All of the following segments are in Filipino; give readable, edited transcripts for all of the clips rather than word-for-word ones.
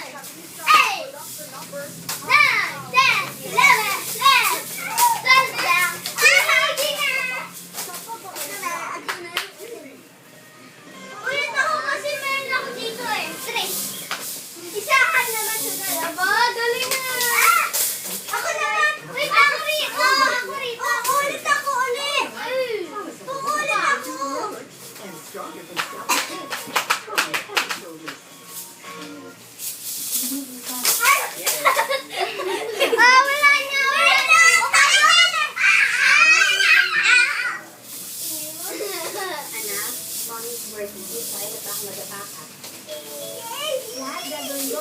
8, 9, 10, 11, 12 lang. Hindi na. Ulit ako kasi meron ako dito eh. 3. Isahan naman sa dalawa. Galing na. Ako naman. Wait, ako rito. Ako rito. Ulit ako ulit. Ulit ako. And stronger than stronger. Wala na. Anak, mommy's birthday, so ay ako magapaka. Lahat gagawin ko.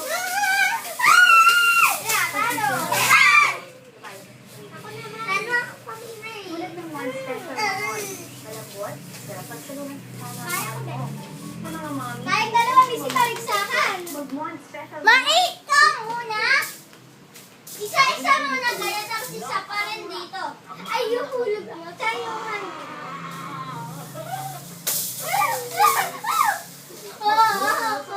Talo. Ako naman. Talo ako pamina eh. Ulit ng one special one. Malambot, sarap ang tulungan sa Kaya ko din. mga mommy. Kahit dalawa, may sikarigsakan. Mag one special. Maito muna. Isa-isa muna gaya tapos isa pa rin dito. Ay, yung hulog mo. Tayo man. Oh,